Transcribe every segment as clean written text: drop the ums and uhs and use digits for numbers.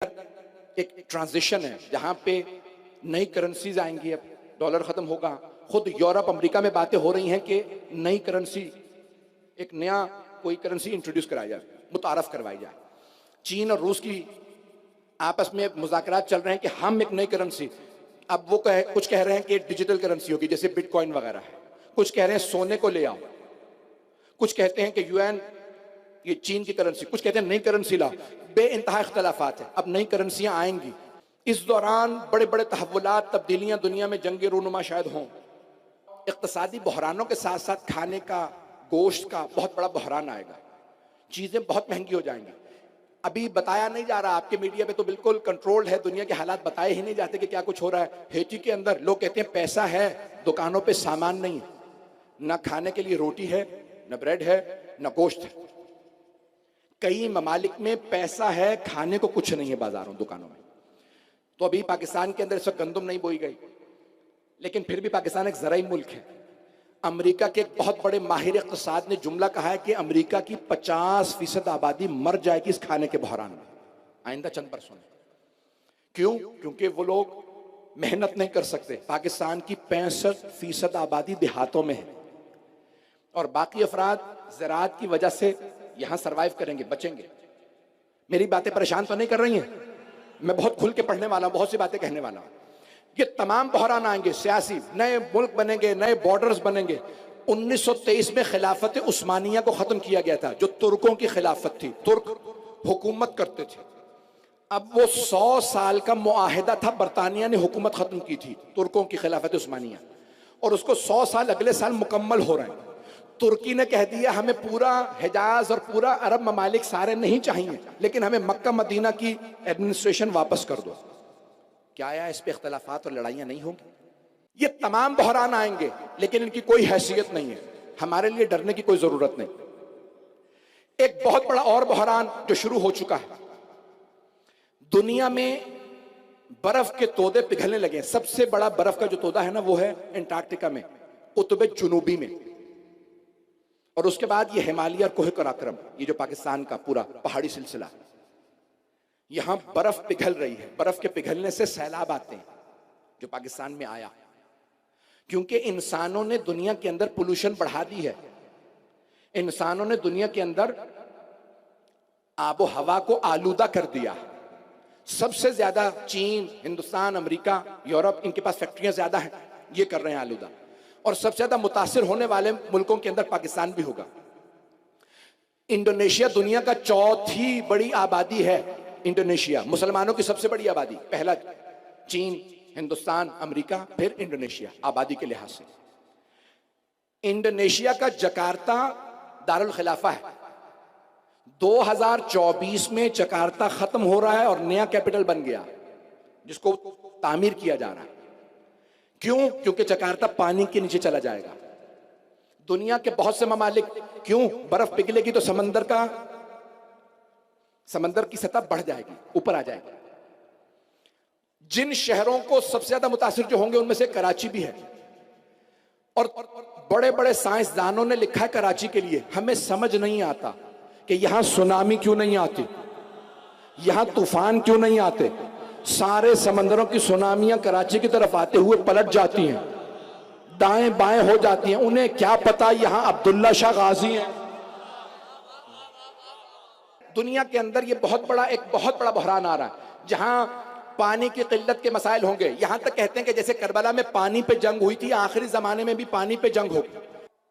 ایک ٹرانزیشن ہے جہاں پہ نئی کرنسیز آئیں گی. اب ڈالر ختم ہوگا. خود یورپ امریکہ میں باتیں ہو رہی ہیں کہ نئی کرنسی، ایک نیا کوئی کرنسی انٹروڈیوس کرایا جائے، متعارف کروائی جائے. چین اور روس کی آپس میں مذاکرات چل رہے ہیں کہ ہم ایک نئی کرنسی، اب وہ کچھ کہہ رہے ہیں کہ ڈیجیٹل کرنسی ہوگی جیسے بٹ کوائن وغیرہ ہے، کچھ کہہ رہے ہیں سونے کو لے آؤ، کچھ کہتے ہیں کہ یو این یہ چین کی کرنسی، کچھ کہتے ہیں نئی کرنسی لاؤ. بے انتہا اختلافات ہیں. اب نئی کرنسیاں آئیں گی. اس دوران بڑے بڑے تحولات، تبدیلیاں دنیا میں جنگ رونما شاید ہوں. اقتصادی بحرانوں کے ساتھ ساتھ کھانے کا، گوشت کا بہت بڑا بحران آئے گا. چیزیں بہت مہنگی ہو جائیں گی. ابھی بتایا نہیں جا رہا، آپ کے میڈیا پہ تو بالکل کنٹرول ہے، دنیا کے حالات بتائے ہی نہیں جاتے کہ کیا کچھ ہو رہا ہے. ہیٹی کے اندر لوگ کہتے ہیں پیسہ ہے، دکانوں پہ سامان نہیں ہے، نہ کھانے کے لیے روٹی ہے، نہ بریڈ ہے، نہ گوشت ہے. کئی ممالک میں پیسہ ہے، کھانے کو کچھ نہیں ہے بازاروں دکانوں میں. تو ابھی پاکستان کے اندر اس وقت گندم نہیں بوئی گئی، لیکن پھر بھی پاکستان ایک زرعی ملک ہے. امریکہ کے ایک بہت بڑے ماہر اقتصاد نے جملہ کہا ہے کہ امریکہ کی 50% آبادی مر جائے گی اس کھانے کے بحران میں آئندہ چند برسوں میں. کیوں؟ کیونکہ وہ لوگ محنت نہیں کر سکتے. پاکستان کی 65% آبادی دیہاتوں میں ہے اور باقی افراد زراعت کی وجہ سے یہاں سروائیو کریں گے، بچیں گے. میری باتیں پریشان تو نہیں کر رہی ہیں؟ میں بہت کھل کے پڑھنے والا ہوں، بہت سی باتیں کہنے والا ہوں. یہ تمام بحران آئیں گے، سیاسی، نئے ملک بنیں گے، نئے بارڈرز بنیں گے. 1923 میں خلافت عثمانیہ کو ختم کیا گیا تھا، جو ترکوں کی خلافت تھی. ترک حکومت کرتے تھے. اب وہ 100 سال کا معاہدہ تھا، برطانیہ نے حکومت ختم کی تھی ترکوں کی خلافت عثمانیہ، اور اس کو 100 سال اگلے سال مکمل ہو رہے ہیں. ترکی نے کہہ دیا ہمیں پورا حجاز اور پورا عرب ممالک سارے نہیں چاہیے، لیکن ہمیں مکہ مدینہ کی ایڈمنسٹریشن واپس کر دو. کیا آیا اس پہ اختلافات اور لڑائیاں نہیں ہوں گی؟ یہ تمام بحران آئیں گے، لیکن ان کی کوئی حیثیت نہیں ہے. ہمارے لیے ڈرنے کی کوئی ضرورت نہیں. ایک بہت بڑا اور بحران جو شروع ہو چکا ہے، دنیا میں برف کے تودے پگھلنے لگے. سب سے بڑا برف کا جو تودا ہے نا وہ ہے انٹارکٹیکا میں، قطب جنوبی میں. اور اس کے بعد یہ ہمالیہ اور کوہ قراقرم، یہ جو پاکستان کا پورا پہاڑی سلسلہ، یہاں برف پگھل رہی ہے. برف کے پگھلنے سے سیلاب آتے ہیں جو پاکستان میں آیا، کیونکہ انسانوں نے دنیا کے اندر پولوشن بڑھا دی ہے. انسانوں نے دنیا کے اندر آب و ہوا کو آلودہ کر دیا. سب سے زیادہ چین، ہندوستان، امریکہ، یورپ، ان کے پاس فیکٹریاں زیادہ ہیں، یہ کر رہے ہیں آلودہ. اور سب سے زیادہ متاثر ہونے والے ملکوں کے اندر پاکستان بھی ہوگا. انڈونیشیا دنیا کا چوتھی بڑی آبادی ہے. انڈونیشیا مسلمانوں کی سب سے بڑی آبادی، پہلا چین، ہندوستان، امریکہ، پھر انڈونیشیا آبادی کے لحاظ سے. انڈونیشیا کا جکارتہ دارالخلافہ ہے. 2024 میں جکارتہ ختم ہو رہا ہے اور نیا کیپٹل بن گیا جس کو تعمیر کیا جا رہا ہے. کیوں؟ کیونکہ جکارتہ پانی کے نیچے چلا جائے گا. دنیا کے بہت سے ممالک، کیوں؟ برف پگھلے گی تو سمندر کی سطح بڑھ جائے گی، اوپر آ جائے گی. جن شہروں کو سب سے زیادہ متاثر جو ہوں گے ان میں سے کراچی بھی ہے. اور بڑے بڑے سائنسدانوں نے لکھا ہے کراچی کے لیے، ہمیں سمجھ نہیں آتا کہ یہاں سونامی کیوں نہیں آتی، یہاں طوفان کیوں نہیں آتے. سارے سمندروں کی سونامیاں کراچی کی طرف آتے ہوئے پلٹ جاتی ہیں، دائیں بائیں ہو جاتی ہیں. انہیں کیا پتا یہاں عبداللہ شاہ غازی ہیں. دنیا کے اندر یہ ایک بہت بڑا بحران آ رہا ہے جہاں پانی کی قلت کے مسائل ہوں گے. یہاں تک کہتے ہیں کہ جیسے کربلا میں پانی پہ جنگ ہوئی تھی، آخری زمانے میں بھی پانی پہ جنگ ہوگی.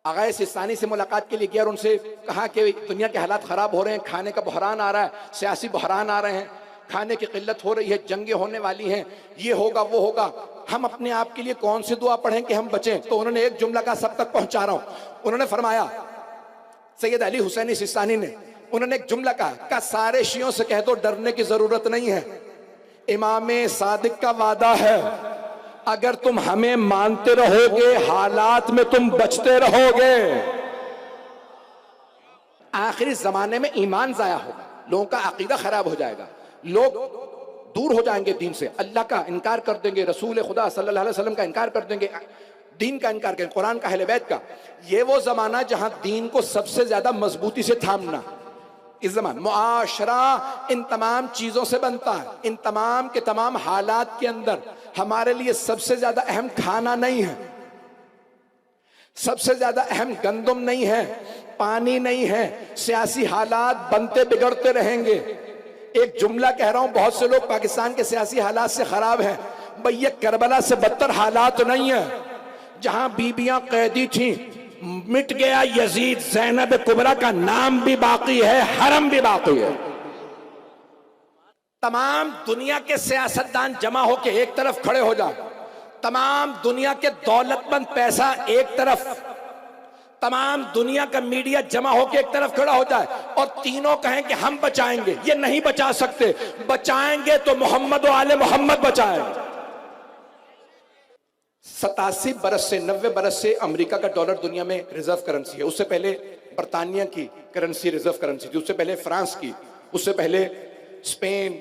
آغا سستانی سے ملاقات کے لیے گیا اور ان سے کہا کہ دنیا کے حالات خراب ہو رہے ہیں، کھانے کا بحران آ رہا ہے، سیاسی بحران آ رہے ہیں، کھانے کی قلت ہو رہی ہے، جنگیں ہونے والی ہیں، یہ ہوگا وہ ہوگا، ہم اپنے آپ کے لیے کون سی دعا پڑھیں کہ ہم بچیں. تو انہوں نے ایک جملہ کہا، سب تک پہنچا رہا ہوں. انہوں نے فرمایا، سید علی حسینی سستانی نے، انہوں نے ایک جملہ کہا، سارے شیعوں سے کہہ دو ڈرنے کی ضرورت نہیں ہے، امام صادق کا وعدہ ہے اگر تم ہمیں مانتے رہو گے حالات میں تم بچتے رہو گے. آخری زمانے میں ایمان ضائع ہوگا، لوگوں کا عقیدہ خراب ہو جائے گا، لوگ دور ہو جائیں گے دین سے، اللہ کا انکار کر دیں گے، رسول خدا صلی اللہ علیہ وسلم کا انکار کر دیں گے، دین کا انکار کریں، قرآن کا، اہل بیت کا. یہ وہ زمانہ جہاں دین کو سب سے زیادہ مضبوطی سے تھامنا. اس زمان معاشرہ ان تمام چیزوں سے بنتا ہے. ان تمام کے تمام حالات کے اندر ہمارے لیے سب سے زیادہ اہم کھانا نہیں ہے، سب سے زیادہ اہم گندم نہیں ہے، پانی نہیں ہے. سیاسی حالات بنتے بگڑتے رہیں گے. ایک جملہ کہہ رہا ہوں، بہت سے لوگ پاکستان کے سیاسی حالات سے خراب ہیں. بھئی یہ کربلا سے بدتر حالات نہیں ہیں. جہاں بیبیاں قیدی تھیں مٹ گیا یزید، زینب کبریٰ کا نام بھی باقی ہے، حرم بھی باقی ہے. تمام دنیا کے سیاستدان جمع ہو کے ایک طرف کھڑے ہو جائیں، تمام دنیا کے دولت مند پیسہ ایک طرف، تمام دنیا کا میڈیا جمع ہو کے ایک طرف کھڑا ہو جائے اور تینوں کہیں کہ ہم بچائیں گے. یہ نہیں بچا سکتے. بچائیں گے تو محمد و آل محمد بچائیں. 87 برس سے 90 برس سے امریکہ کا ڈالر دنیا میں ریزرو کرنسی ہے. اس سے پہلے برطانیہ کی کرنسی ریزرو کرنسی تھی، اس سے پہلے فرانس کی، اس سے پہلے اسپین،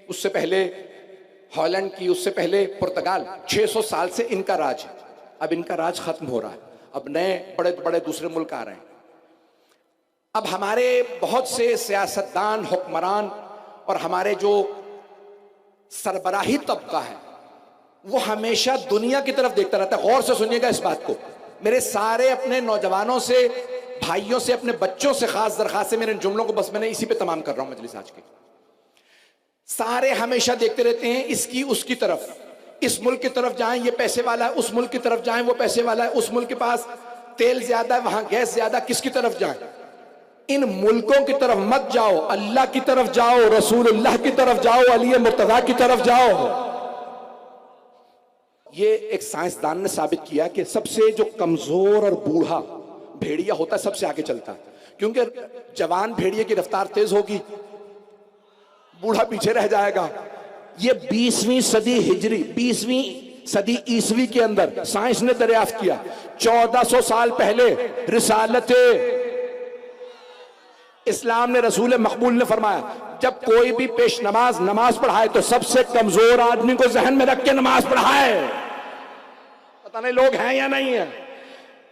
اس سے پہلے ہالینڈ کی، اس سے پہلے پرتگال. 600 سال سے ان کا راج ہے. اب ان کا راج ختم ہو رہا ہے. اب نئے بڑے بڑے دوسرے ملک آ رہے ہیں. اب ہمارے بہت سے سیاستدان، حکمران اور ہمارے جو سربراہی طبقہ ہے وہ ہمیشہ دنیا کی طرف دیکھتا رہتا ہے. غور سے سنیے گا اس بات کو. میرے سارے اپنے نوجوانوں سے، بھائیوں سے، اپنے بچوں سے خاص درخواست ہے، میرے ان جملوں کو بس میں نے اسی پہ تمام کر رہا ہوں مجلس آج کی. سارے ہمیشہ دیکھتے رہتے ہیں اس کی اس کی طرف. اس ملک کی طرف جائیں یہ پیسے والا ہے، اس ملک کی طرف جائیں وہ پیسے والا ہے، اس ملک کے پاس تیل زیادہ ہے وہاں گیس زیادہ. کس کی طرف جائیں؟ ان ملکوں کی طرف مت جاؤ، اللہ کی طرف جاؤ، رسول اللہ کی طرف جاؤ، علی مرتضیٰ کی طرف جاؤ. یہ ایک سائنسدان نے ثابت کیا کہ سب سے جو کمزور اور بوڑھا بھیڑیا ہوتا ہے سب سے آگے چلتا ہے، کیونکہ جوان بھیڑیے کی رفتار تیز ہوگی، بوڑھا پیچھے رہ جائے گا. یہ 20ویں صدی ہجری، 20ویں صدی عیسوی کے اندر سائنس نے دریافت کیا. 1400 سال پہلے رسالت اسلام نے، رسول مقبول نے فرمایا جب کوئی بھی پیش نماز پڑھائے تو سب سے کمزور آدمی کو ذہن میں رکھ کے نماز پڑھائے. پتہ نہیں لوگ ہیں یا نہیں ہیں،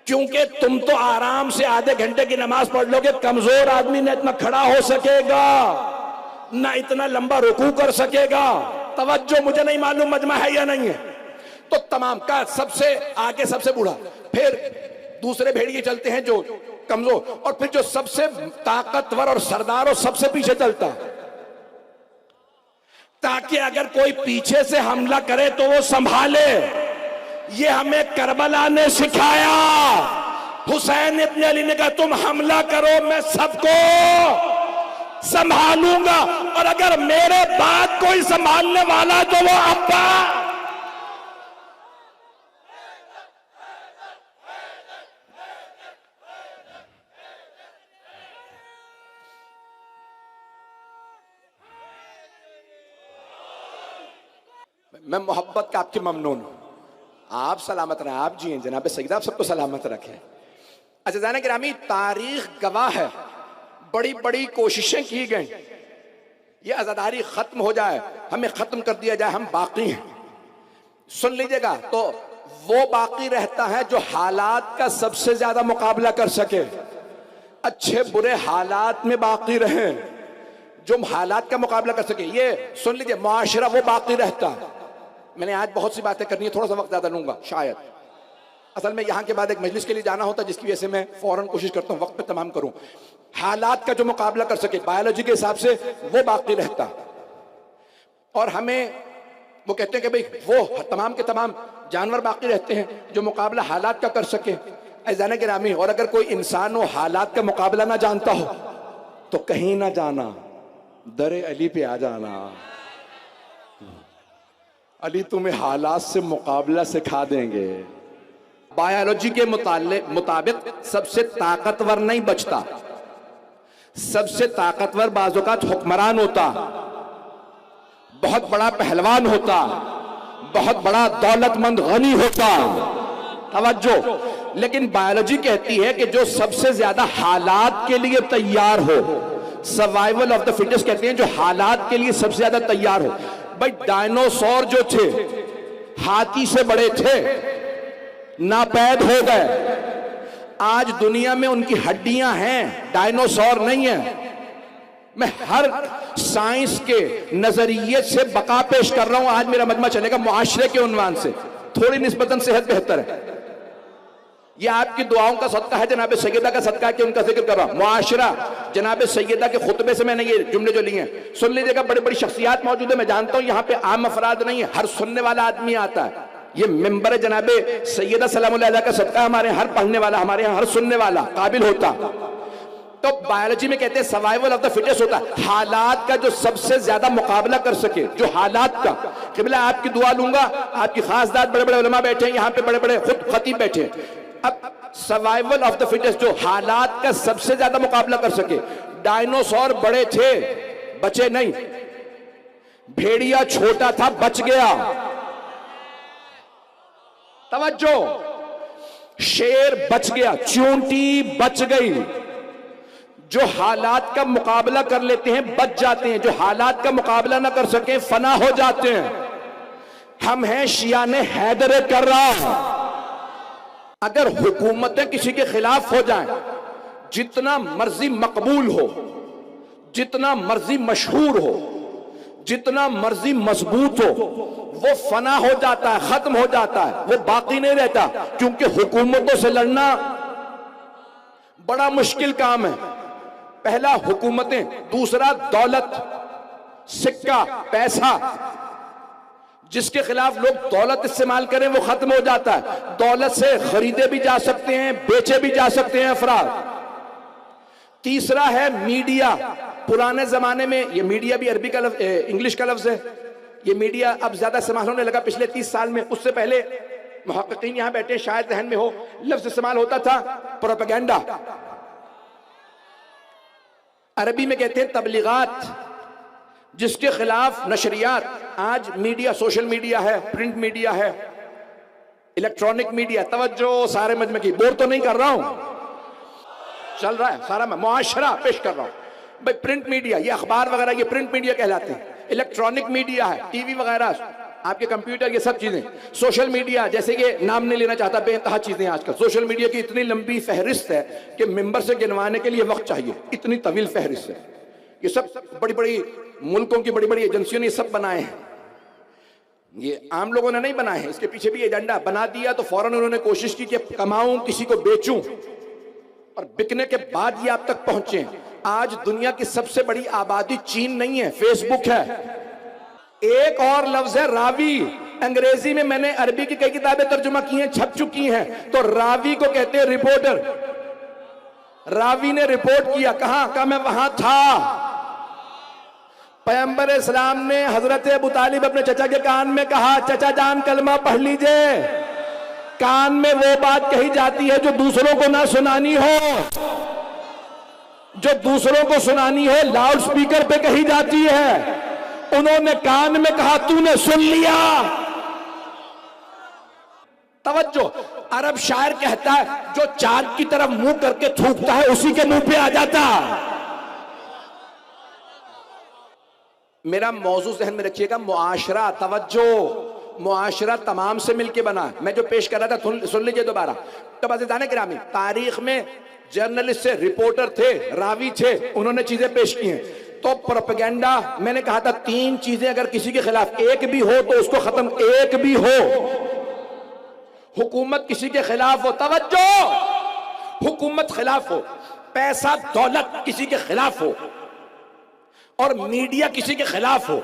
کیونکہ تم تو آرام سے آدھے گھنٹے کی نماز پڑھ لو گے. کمزور آدمی نہ اتنا کھڑا ہو سکے گا، نہ اتنا لمبا رکوع کر سکے گا. توجہ، مجھے نہیں معلوم مجمع ہے یا نہیں ہے. تو تمام کا سب سے آگے سب سے بوڑھا، پھر دوسرے بھیڑیے چلتے ہیں جو کمزور، اور پھر جو سب سے طاقتور اور سردار اور سب سے پیچھے چلتا، تاکہ اگر کوئی پیچھے سے حملہ کرے تو وہ سنبھالے. یہ ہمیں کربلا نے سکھایا. حسین ابن علی نے کہا تم حملہ کرو میں سب کو سنبھالوں گا، اور اگر میرے بعد کوئی سنبھالنے والا تو وہ ابا. میں محبت کا آپ کی ممنون ہوں. آپ سلامت رہیں، آپ جی ہیں جناب سیدہ، آپ سب کو سلامت رکھیں. عزیزان گرامی، تاریخ گواہ ہے، بڑی بڑی کوششیں کی گئیں یہ عزاداری ختم ہو جائے، ہمیں ختم کر دیا جائے، ہم باقی ہیں. سن لیجئے گا، تو وہ باقی رہتا ہے جو حالات کا سب سے زیادہ مقابلہ کر سکے، اچھے برے حالات میں باقی رہیں، جو حالات کا مقابلہ کر سکے. یہ سن لیجئے، معاشرہ وہ باقی رہتا. میں نے آج بہت سی باتیں کرنی ہے، تھوڑا سا وقت زیادہ لوں گا شاید. اصل میں یہاں کے بعد ایک مجلس کے لیے جانا ہوتا ہے، جس کی وجہ سے میں فوراً کوشش کرتا ہوں وقت پہ تمام کروں. حالات کا جو مقابلہ کر سکے بایولوجی کے حساب سے وہ باقی رہتا. اور ہمیں وہ کہتے ہیں کہ بھئی وہ تمام کے تمام جانور باقی رہتے ہیں جو مقابلہ حالات کا کر سکے. عزیزان گرامی، اور اگر کوئی انسان وہ حالات کا مقابلہ نہ جانتا ہو تو کہیں نہ جانا، در علی پہ آ جانا. علی تمہیں حالات سے مقابلہ سکھا دیں گے. بایولوجی کے مطابق سب سے طاقتور نہیں بچتا، سب سے طاقتور بعض اوقات حکمران ہوتا، بہت بڑا پہلوان ہوتا، بہت بڑا دولت مند غنی ہوتا. توجہ، لیکن بایولوجی کہتی ہے کہ جو سب سے زیادہ حالات کے لیے تیار ہو، سروائیول آف دا فٹنس کہتے ہیں، جو حالات کے لیے سب سے زیادہ تیار ہو. بھائی ڈائنوسور جو تھے ہاتھی سے بڑے تھے، ناپید ہو گئے. آج دنیا میں ان کی ہڈیاں ہیں، ڈائنوسور نہیں ہیں. میں ہر سائنس کے نظریے سے بقا پیش کر رہا ہوں. آج میرا مجمع چلے گا معاشرے کے عنوان سے. تھوڑی نسبتاً صحت بہتر ہے. یہ آپ کی دعاؤں کا صدقہ ہے, جناب سیدہ کا صدقہ ہے کہ ان کا ذکر کر رہا ہوں. معاشرہ, جناب سیدہ کے خطبے سے میں نے یہ جملے جو لیے ہیں سن لیجئے گا. بڑی بڑی شخصیات موجود ہیں, میں جانتا ہوں یہاں پہ عام افراد نہیں ہیں, ہر سننے والا آدمی آتا ہے. یہ ممبر جناب سیدہ سلام اللہ علیہ کا صدقہ, ہمارے ہر پڑھنے والا, ہمارے ہر سننے والا قابل ہوتا. تو بایولوجی میں کہتے ہیں سروائیول آف دا فٹس ہوتا ہے, حالات کا جو سب سے زیادہ مقابلہ کر سکے, جو حالات کا. قبلہ آپ کی دعا لوں گا, آپ کی خاص ذات بڑے بڑے علماء بیٹھے ہیں یہاں پہ, بڑے بڑے خود خطیب بیٹھے ہیں. اب سروائیول آف دا فٹس, جو حالات کا سب سے زیادہ مقابلہ کر سکے. ڈائنوسور بڑے تھے, بچے نہیں. بھیڑیا چھوٹا تھا, بچ گیا. توجہ, شیر بچ گیا, چونٹی بچ گئی. جو حالات کا مقابلہ کر لیتے ہیں بچ جاتے ہیں, جو حالات کا مقابلہ نہ کر سکیں فنا ہو جاتے ہیں. ہم ہیں شیعان حیدر کررار. اگر حکومتیں کسی کے خلاف ہو جائیں, جتنا مرضی مقبول ہو, جتنا مرضی مشہور ہو, جتنا مرضی مضبوط ہو, وہ فنا ہو جاتا ہے, ختم ہو جاتا ہے, وہ باقی نہیں رہتا. کیونکہ حکومتوں سے لڑنا بڑا مشکل کام ہے. پہلا حکومتیں, دوسرا دولت, سکہ, پیسہ. جس کے خلاف لوگ دولت استعمال کریں وہ ختم ہو جاتا ہے. دولت سے خریدے بھی جا سکتے ہیں, بیچے بھی جا سکتے ہیں افراد. تیسرا ہے میڈیا. پرانے زمانے میں, یہ میڈیا بھی عربی کا لفظ, انگلش کا لفظ ہے. یہ میڈیا اب زیادہ استعمال ہونے لگا پچھلے 30 سال میں. اس سے پہلے محققین یہاں بیٹھے شاید ذہن میں ہو, لفظ استعمال ہوتا تھا پروپیگنڈا. عربی میں کہتے ہیں تبلیغات, جس کے خلاف نشریات. آج میڈیا, سوشل میڈیا ہے, پرنٹ میڈیا ہے, الیکٹرانک میڈیا. توجہ سارے مجمع کی, بور تو نہیں کر رہا ہوں, چل رہا ہے سارا, میں معاشرہ پیش کر رہا ہوں. بھئی پرنٹ میڈیا, یہ اخبار وغیرہ یہ پرنٹ میڈیا کہلاتے ہیں. الیکٹرانک میڈیا ہے, ٹی وی وغیرہ, آپ کے کمپیوٹر, یہ سب چیزیں. سوشل میڈیا, جیسے کہ نام نہیں لینا چاہتا, بے انتہا چیزیں آج کل. سوشل میڈیا کی اتنی لمبی فہرست ہے کہ ممبر سے گنوانے کے لیے وقت چاہیے, اتنی طویل فہرست ہے. یہ سب بڑی بڑی ملکوں کی بڑی بڑی ایجنسیوں نے یہ سب بنائے ہیں. یہ عام لوگوں نے نہیں بنائے ہیں, اس کے پیچھے بھی ایجنڈا. بنا دیا تو فوراً انہوں نے کوشش کی کہ کماؤں, کسی کو بیچوں, اور بکنے کے بعد یہ آپ تک پہنچے. آج دنیا کی سب سے بڑی آبادی چین نہیں ہے, فیس بک ہے. ایک اور لفظ ہے راوی. انگریزی میں میں نے عربی کی کئی کتابیں ترجمہ کی ہیں, چھپ چکی ہیں. تو راوی کو کہتے ہیں رپورٹر. راوی نے رپورٹ کیا, کہاں, کہا میں وہاں تھا. پیغمبر اسلام نے حضرت ابو طالب اپنے چچا کے کان میں کہا, چچا جان کلمہ پڑھ لیجئے. کان میں وہ بات کہی جاتی ہے جو دوسروں کو نہ سنانی ہو, جو دوسروں کو سنانی ہو لاؤڈ سپیکر پہ کہی جاتی ہے. انہوں نے کان میں کہا, تو نے سن لیا. توجہ, عرب شاعر کہتا ہے جو چاند کی طرف منہ کر کے تھوکتا ہے اسی کے منہ پہ آ جاتا. میرا موضوع ذہن میں رکھیے گا, معاشرہ. توجہ, معاشرہ تمام سے مل کے بنا. میں جو پیش کر رہا تھا سن لیجئے دوبارہ. تو عزیزان گرامی, تاریخ میں جرنلسٹ سے, رپورٹر تھے, راوی تھے, انہوں نے چیزیں پیش کی ہیں. تو پروپیگنڈا, میں نے کہا تھا 3 چیزیں اگر کسی کے خلاف ایک بھی ہو تو اس کو ختم. ایک بھی ہو, حکومت کسی کے خلاف ہو, توجہ, حکومت خلاف ہو, پیسہ دولت کسی کے خلاف ہو, اور میڈیا کسی کے خلاف ہو,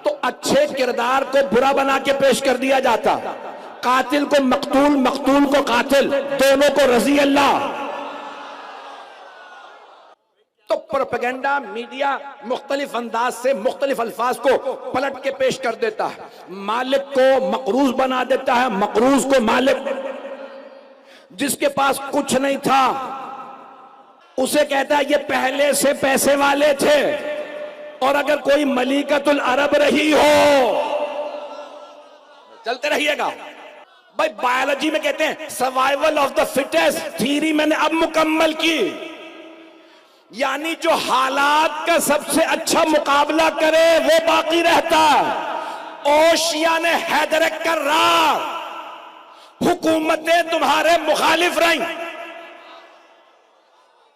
تو اچھے کردار کو برا بنا کے پیش کر دیا جاتا. قاتل کو مقتول, مقتول کو قاتل, دونوں کو رضی اللہ. تو پروپیگنڈا, میڈیا مختلف انداز سے مختلف الفاظ کو پلٹ کے پیش کر دیتا ہے. مالک کو مقروض بنا دیتا ہے, مقروض کو مالک. جس کے پاس کچھ نہیں تھا اسے کہتا ہے یہ پہلے سے پیسے والے تھے. اور اگر کوئی ملیکۃ العرب رہی ہو, چلتے رہیے گا بھائی. بایولوجی میں کہتے ہیں survival of the fittest theory میں نے اب مکمل کی. یعنی جو حالات کا سب سے اچھا مقابلہ کرے وہ باقی رہتا. اوشیان حیدر کررار, حکومتیں تمہارے مخالف رہیں,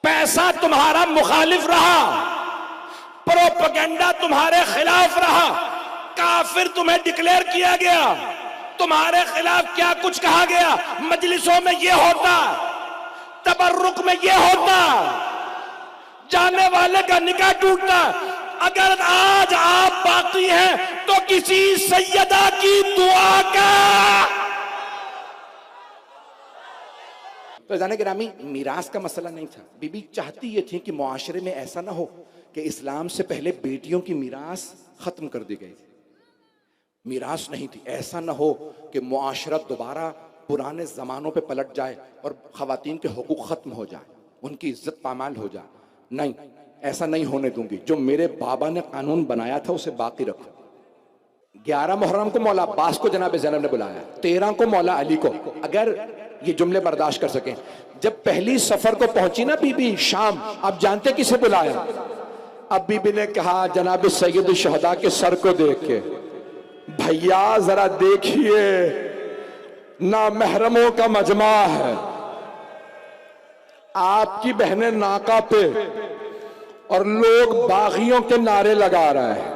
پیسہ تمہارا مخالف رہا, پروپیگنڈا تمہارے خلاف رہا، کافر تمہیں ڈکلیئر کیا گیا، تمہارے خلاف کیا کچھ کہا گیا، مجلسوں میں یہ ہوتا، تبرک میں یہ ہوتا، جانے والے کا نکاح ٹوٹتا۔ اگر آج آپ باقی ہیں تو کسی سیدہ کی دعا کا۔ تو جانے گرامی، میراث کا مسئلہ نہیں تھا، بی بی چاہتی یہ تھی کہ معاشرے میں ایسا نہ ہو کہ اسلام سے پہلے بیٹیوں کی میراث ختم کر دی گئی، میراث نہیں تھی، ایسا نہ ہو کہ معاشرہ دوبارہ پرانے زمانوں پہ پلٹ جائے اور خواتین کے حقوق ختم ہو جائے، ان کی عزت پامال ہو جائے، نہیں، ایسا نہیں ہونے دوں گی، جو میرے بابا نے قانون بنایا تھا اسے باقی رکھو۔ 11 محرم کو مولا عباس کو جناب زینب نے بلایا، 13 کو مولا علی کو، اگر یہ جملے برداشت کر سکیں۔ جب پہلی سفر کو پہنچی نا بی بی شام، آپ جانتے کسے بلایا؟ اب بی بی نے کہا جناب سید الشہداء کے سر کو دیکھ کے، بھیا ذرا دیکھیے نامحرموں کا مجمع ہے، آپ کی بہنیں ناکا پہ اور لوگ باغیوں کے نعرے لگا رہے ہیں۔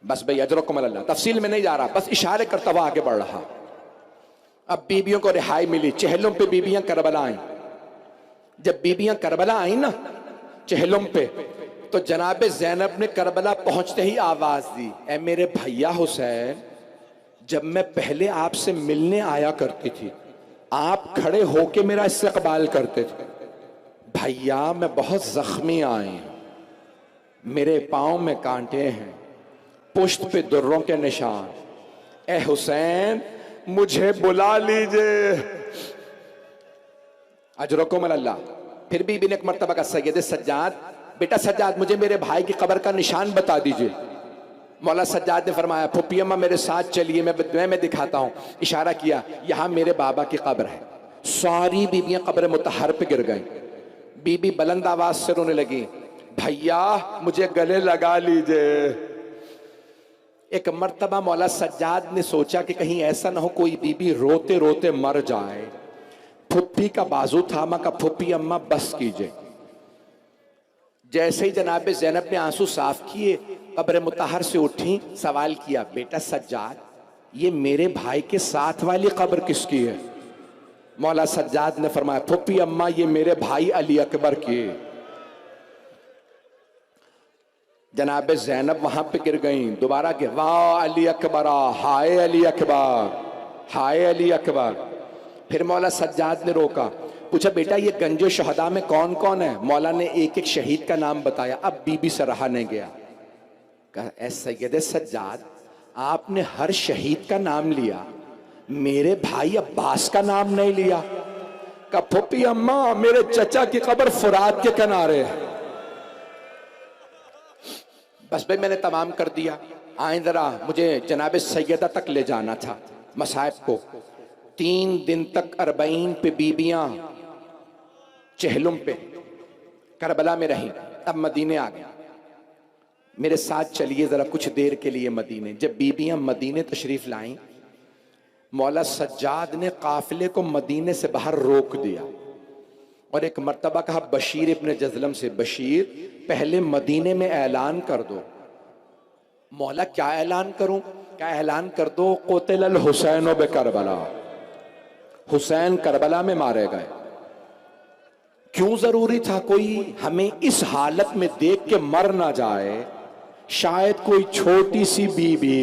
بس بھئی اجرکم اللہ، تفصیل میں نہیں جا رہا، بس اشارے کرتا ہوا آگے بڑھ رہا۔ اب بیبیوں کو رہائی ملی، چہلم پہ بیبیاں کربلا آئیں۔ جب بیبیاں کربلا آئیں نا چہلم پہ، تو جناب زینب نے کربلا پہنچتے ہی آواز دی، اے میرے بھیا حسین، جب میں پہلے آپ سے ملنے آیا کرتی تھی آپ کھڑے ہو کے میرا استقبال کرتے تھے، بھیا میں بہت زخمی آئی ہوں، میرے پاؤں میں کانٹے ہیں، پشت پہ دروں کے نشان، اے حسین مجھے بلا لیجئے۔ اجرکم اللہ۔ پھر بھی ایک مرتبہ کا سید سجاد، بیٹا سجاد مجھے میرے بھائی کی قبر کا نشان بتا دیجئے۔ مولا سجاد نے فرمایا پھپھی اماں میرے ساتھ چلیے، میں دکھاتا ہوں، اشارہ کیا، یہاں میرے بابا کی قبر ہے۔ ساری بیبیاں قبر مطہر پہ گر گئیں، بی بی بلند آواز سے رونے لگی، بھیا مجھے گلے لگا لیجئے۔ ایک مرتبہ مولا سجاد نے سوچا کہ کہیں ایسا نہ ہو کوئی بی بی روتے روتے مر جائے، پھپھی کا بازو تھاما، کا پھپھی اماں بس کیجئے۔ جیسے ہی جناب زینب نے آنسو صاف کیے، قبر مطہر سے اٹھیں، سوال کیا، بیٹا سجاد یہ میرے بھائی کے ساتھ والی قبر کس کی ہے؟ مولا سجاد نے فرمایا پھپھی اماں یہ میرے بھائی علی اکبر کی۔ جناب زینب وہاں پہ گر گئیں، دوبارہ کہ واہ علی اکبر، ہائے علی اکبر، ہائے علی اکبر۔ پھر مولا سجاد نے روکا، پوچھا بیٹا یہ گنج شہداء میں کون کون ہے؟ مولا نے ایک ایک شہید کا نام بتایا، اب بی بی سے رہا نہیں گیا، کہا اے سید سجاد آپ نے ہر شہید کا نام لیا، میرے بھائی عباس کا نام نہیں لیا۔ کہا پھپھی اماں میرے چچا کی قبر فرات کے کنارے ہے۔ بس بھئی میں نے تمام کر دیا، آئیں ذرا مجھے جناب سیدہ تک لے جانا تھا مصائب کو۔ 3 دن تک 40 پہ بیبیاں چہلم پہ کربلا میں رہیں، اب مدینے آ گیا، میرے ساتھ چلیے ذرا کچھ دیر کے لیے مدینے۔ جب بیبیاں مدینے تشریف لائیں، مولا سجاد نے قافلے کو مدینے سے باہر روک دیا اور ایک مرتبہ کہا بشیر ابن جزلم سے، بشیر پہلے مدینے میں اعلان کر دو۔ مولا کیا اعلان کروں؟ کیا اعلان کر دو قتل الحسین بکربلا، حسین کربلا میں مارے گئے۔ کیوں ضروری تھا کوئی ہمیں اس حالت میں دیکھ کے مر نہ جائے؟ شاید کوئی چھوٹی سی بی بی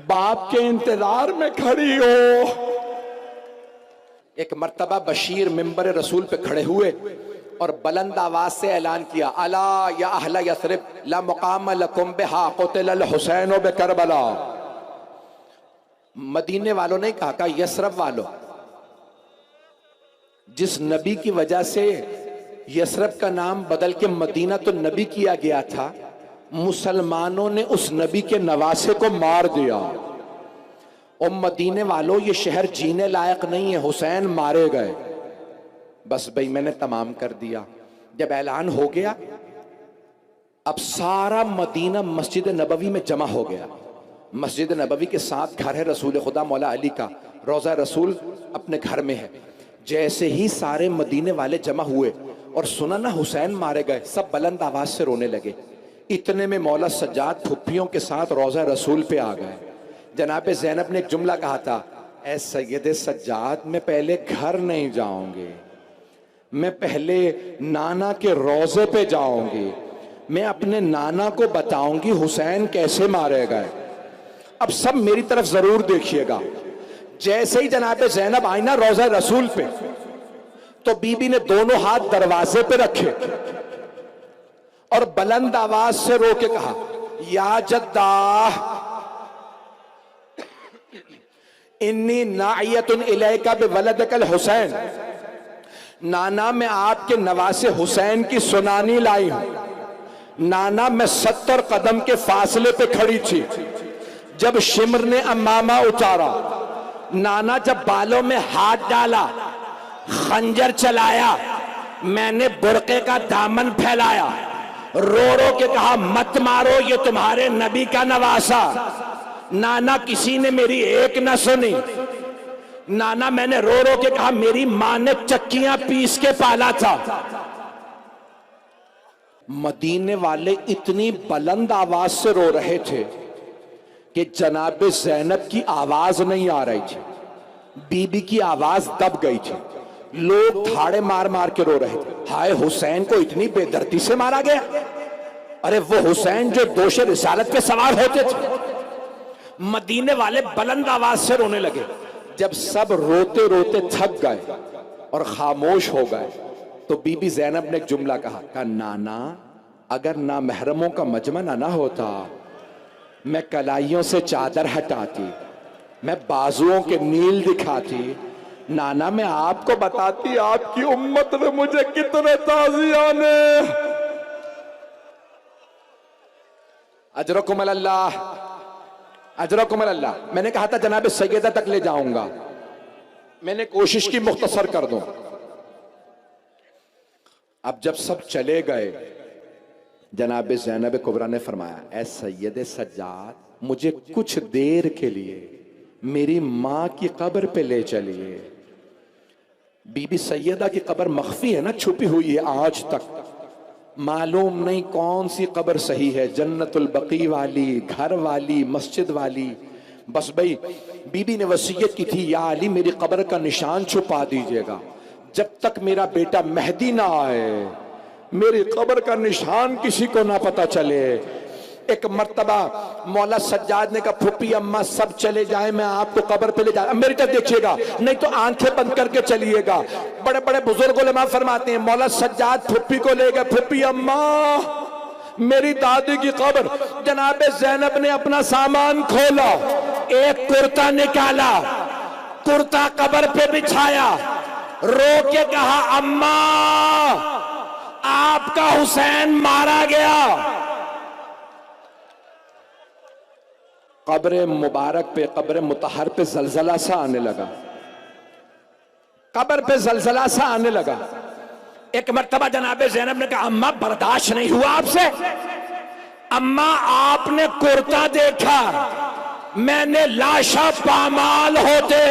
باپ کے انتظار میں کھڑی ہو۔ ایک مرتبہ بشیر منبر رسول پہ کھڑے ہوئے اور بلند آواز سے اعلان کیا، الا یا اہل یثرب لا مقام لکم بہا قتل الحسین بکربلا۔ مدینے والوں نے کہا یثرب والوں، جس نبی کی وجہ سے یثرب کا نام بدل کے مدینہ تو نبی کیا گیا تھا، مسلمانوں نے اس نبی کے نواسے کو مار دیا۔ اور مدینے والوں یہ شہر جینے لائق نہیں ہے، حسین مارے گئے۔ بس بھئی میں نے تمام کر دیا۔ جب اعلان ہو گیا، اب سارا مدینہ مسجد نبوی میں جمع ہو گیا۔ مسجد نبوی کے ساتھ گھر ہے رسول خدا مولا علی کا، روضہ رسول اپنے گھر میں ہے۔ جیسے ہی سارے مدینے والے جمع ہوئے، اور سنا نا حسین مارے گئے، سب بلند آواز سے رونے لگے۔ اتنے میں مولا سجاد پھپھیوں کے ساتھ روضہ رسول پہ آ گئے۔ جناب زینب نے ایک جملہ کہا تھا، اے سید سجاد میں پہلے گھر نہیں جاؤں گی، میں پہلے نانا کے روضے پہ جاؤں گی، میں اپنے نانا کو بتاؤں گی حسین کیسے مارے گئے۔ اب سب میری طرف ضرور دیکھیے گا۔ جیسے ہی جناب زینب آئی نا روضہ رسول پہ، تو بی بی نے دونوں ہاتھ دروازے پہ رکھے اور بلند آواز سے رو کے کہا، یا جدہ انی ناعیت الیک بولدک الحسین، نانا میں آپ کے نواسے حسین کی سنانی لائی ہوں۔ نانا میں 70 قدم کے فاصلے پہ کھڑی تھی جب شمر نے امامہ اتارا، نانا جب بالوں میں ہاتھ ڈالا، خنجر چلایا، میں نے برقعے کا دامن پھیلایا، رو رو کے کہا مت مارو یہ تمہارے نبی کا نواسا۔ نانا کسی نے میری ایک نہ سنی۔ نانا میں نے رو رو کے کہا میری ماں نے چکیاں پیس کے پالا تھا۔ مدینے والے اتنی بلند آواز سے رو رہے تھے کہ جناب زینب کی آواز نہیں آ رہی تھی، بی بی کی آواز دب گئی تھی۔ لوگ دھاڑے مار مار کے رو رہے تھے، ہائے حسین کو اتنی بے دردی سے مارا گیا، ارے وہ حسین جو دوش رسالت پہ سوار ہوتے تھے۔ مدینے والے بلند آواز سے رونے لگے۔ جب سب روتے روتے تھک گئے اور خاموش ہو گئے تو بی بی زینب نے ایک جملہ کہا کہ نانا اگر نامحرموں کا مجمع نہ ہوتا، میں کلائیوں سے چادر ہٹاتی، میں بازوؤں کے نیل دکھاتی، نانا میں آپ کو بتاتی آپ کی امت نے مجھے کتنے تازیانے۔ اجرکم اللہ، اجرکم اللہ۔ میں نے کہا تھا جناب سیدہ تک لے جاؤں گا، میں نے کوشش کی مختصر کر دوں۔ اب جب سب چلے گئے، جناب زینب کبریٰ نے فرمایا، اے سید سجاد مجھے کچھ دیر کے لیے میری ماں کی قبر پہ لے چلیے۔ بی بی سیدہ کی قبر مخفی ہے نا، چھپی ہوئی ہے، آج تک معلوم نہیں کون سی قبر صحیح ہے، جنت البقیع والی، گھر والی، مسجد والی۔ بس بھئی بی بی نے وصیت کی تھی، یا علی میری قبر کا نشان چھپا دیجئے گا، جب تک میرا بیٹا مہدی نہ آئے میری قبر کا نشان کسی کو نہ پتا چلے۔ ایک مرتبہ مولا سجاد نے کہا پھپھی اماں سب چلے جائیں، میں آپ کو قبر پہ لے جائیں، اب میری طرف دیکھیے گا نہیں تو آنکھیں بند کر کے چلیے گا۔ بڑے بڑے بزرگ علماء فرماتے ہیں مولا سجاد پھپھی کو لے گئے، پھپھی اماں میری دادی کی قبر۔ جناب زینب نے اپنا سامان کھولا، ایک کرتا نکالا، کرتا قبر پہ بچھایا، رو کے کہا اماں آپ کا حسین مارا گیا۔ قبر مبارک پہ، قبر مطہر پہ زلزلہ سا آنے لگا، قبر پہ زلزلہ سا آنے لگا۔ ایک مرتبہ جناب زینب نے کہا اماں برداشت نہیں ہوا آپ سے، اماں آپ نے کرتا دیکھا، میں نے لاشا پامال ہوتے